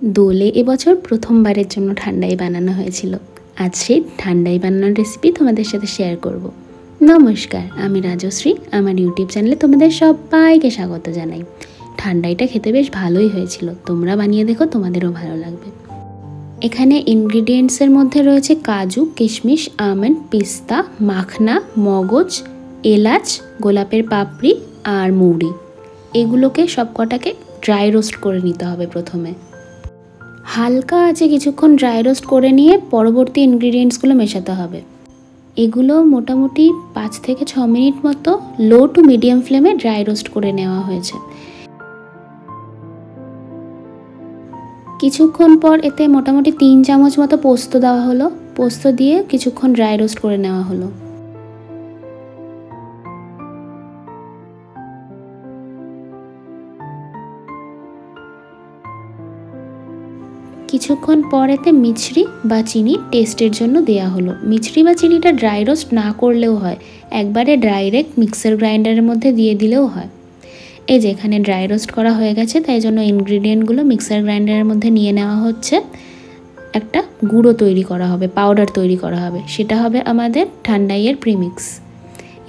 দোলে এবছর প্রথমবারের জন্য ঠান্ডাই বানানো হয়েছিল। আজ সেই ঠান্ডাই বানানোর রেসিপি তোমাদের সাথে শেয়ার করব। নমস্কার, আমি রাজশ্রী। আমার ইউটিউব চ্যানেলে তোমাদের সবাইকে স্বাগত জানাই। ঠান্ডাইটা খেতে বেশ ভালোই হয়েছিল, তোমরা বানিয়ে দেখো, তোমাদেরও ভালো লাগবে। এখানে ইনগ্রিডিয়েন্টসের মধ্যে রয়েছে কাজু, কিশমিশ, আমন্ড, পিস্তা, মাখনা, মগজ, এলাচ, গোলাপের পাপড়ি আর মৌরি। এগুলোকে সবকটাকে ড্রাই রোস্ট করে নিতে হবে। প্রথমে হালকা আছে কিছুক্ষণ ড্রাই রোস্ট করে নিয়ে পরবর্তী ইনগ্রিডিয়েন্টসগুলো মেশাতে হবে। এগুলো মোটামুটি 5 থেকে 6 মিনিট মতো লো টু মিডিয়াম ফ্লেমে ড্রাই রোস্ট করে নেওয়া হয়েছে। কিছুক্ষণ পর এতে মোটামুটি 3 চামচ মতো পোস্ত দেওয়া হলো। পোস্ত দিয়ে কিছুক্ষণ ড্রাই রোস্ট করে নেওয়া হলো। কিছুক্ষণ পর এতে মিছরি বা চিনি টেস্টের জন্য দেওয়া হলো। মিছরি বা চিনিটা ড্রাই রোস্ট না করলেও হয়, একবারে ডাইরেক্ট মিক্সার গ্রাইন্ডারের মধ্যে দিয়ে দিলেও হয়। এই যে এখানে ড্রাই রোস্ট করা হয়ে গেছে, তাই জন্য ইনগ্রিডিয়েন্টগুলো মিক্সার গ্রাইন্ডারের মধ্যে নিয়ে নেওয়া হচ্ছে। একটা গুঁড়ো তৈরি করা হবে, পাউডার তৈরি করা হবে, সেটা হবে আমাদের ঠান্ডাইয়ের প্রিমিক্স।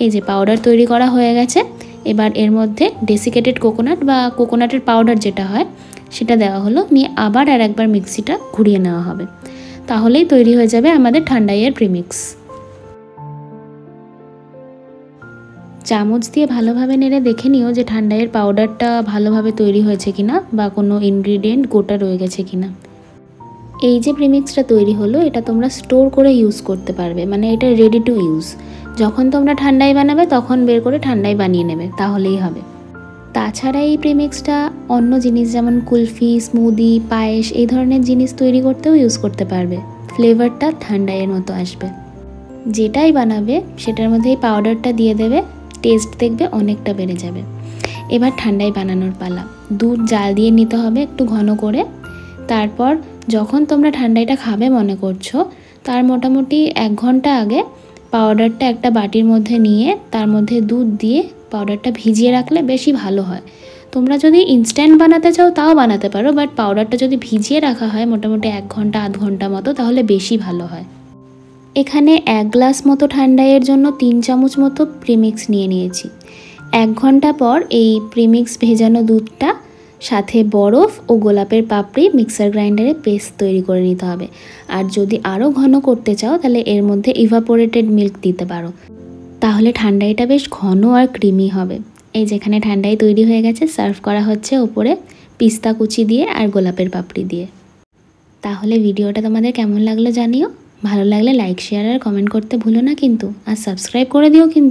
এই যে পাউডার তৈরি করা হয়ে গেছে। এবার এর মধ্যে ডেসিকেটেড কোকোনাট বা কোকোনাটের পাউডার যেটা হয় সেটা দেওয়া হলো, নিয়ে আবার আর একবার মিক্সিটা ঘুরিয়ে নেওয়া হবে। তাহলেই তৈরি হয়ে যাবে আমাদের ঠান্ডাইয়ের প্রিমিক্স। চামচ দিয়ে ভালোভাবে নেড়ে দেখে নিও যে ঠান্ডাইয়ের পাউডারটা ভালোভাবে তৈরি হয়েছে কিনা বা কোনো ইনগ্রিডিয়েন্ট গোটা রয়ে গেছে কিনা। এই যে প্রিমিক্সটা তৈরি হলো, এটা তোমরা স্টোর করে ইউজ করতে পারবে, মানে এটা রেডি টু ইউজ। যখন তোমরা ঠান্ডাই বানাবে তখন বের করে ঠান্ডাই বানিয়ে নেবে, তাহলেই হবে। তাছাড়া এই প্রিমিক্সটা অন্য জিনিস যেমন কুলফি, স্মুদি, পায়েস এই ধরনের জিনিস তৈরি করতেও ইউজ করতে পারবে। ফ্লেভারটা ঠান্ডাইয়ের মতো আসবে। যেটাই বানাবে সেটার মধ্যে এই পাউডারটা দিয়ে দেবে, টেস্ট দেখবে অনেকটা বেড়ে যাবে। এবার ঠান্ডাই বানানোর পালা। দুধ জাল দিয়ে নিতে হবে একটু ঘন করে। তারপর যখন তোমরা ঠান্ডাইটা খাবে মনে করছো, তার মোটামুটি 1 ঘন্টা আগে পাউডারটা একটা বাটির মধ্যে নিয়ে তার মধ্যে দুধ দিয়ে পাউডারটা ভিজিয়ে রাখলে বেশি ভালো হয়। তোমরা যদি ইনস্ট্যান্ট বানাতে চাও তাও বানাতে পারো, বাট পাউডারটা যদি ভিজিয়ে রাখা হয় মোটামুটি 1 ঘন্টা আধ ঘন্টা মতো, তাহলে বেশি ভালো হয়। এখানে 1 গ্লাস মতো ঠান্ডাইয়ের জন্য 3 চামচ মতো প্রিমিক্স নিয়ে নিয়েছি। 1 ঘন্টা পর এই প্রিমিক্স ভেজানো দুধটা সাথে বরফ ও গোলাপের পাপড়ি মিক্সার গ্রাইন্ডারে পেস্ট তৈরি করে নিতে হবে। আর যদি আরও ঘন করতে চাও তাহলে এর মধ্যে ইভাপোরেটেড মিল্ক দিতে পারো, তাহলে ঠান্ডাইটা বেশ ঘন আর ক্রিমি হবে। এই যেখানে ঠান্ডাই তৈরি হয়ে গেছে, সার্ভ করা হচ্ছে ওপরে পিস্তা কুচি দিয়ে আর গোলাপের পাপড়ি দিয়ে। তাহলে ভিডিওটা তোমাদের কেমন লাগলো জানিও। ভালো লাগলে লাইক, শেয়ার আর কমেন্ট করতে ভুলো না কিন্তু, আর সাবস্ক্রাইব করে দিও কিন্তু।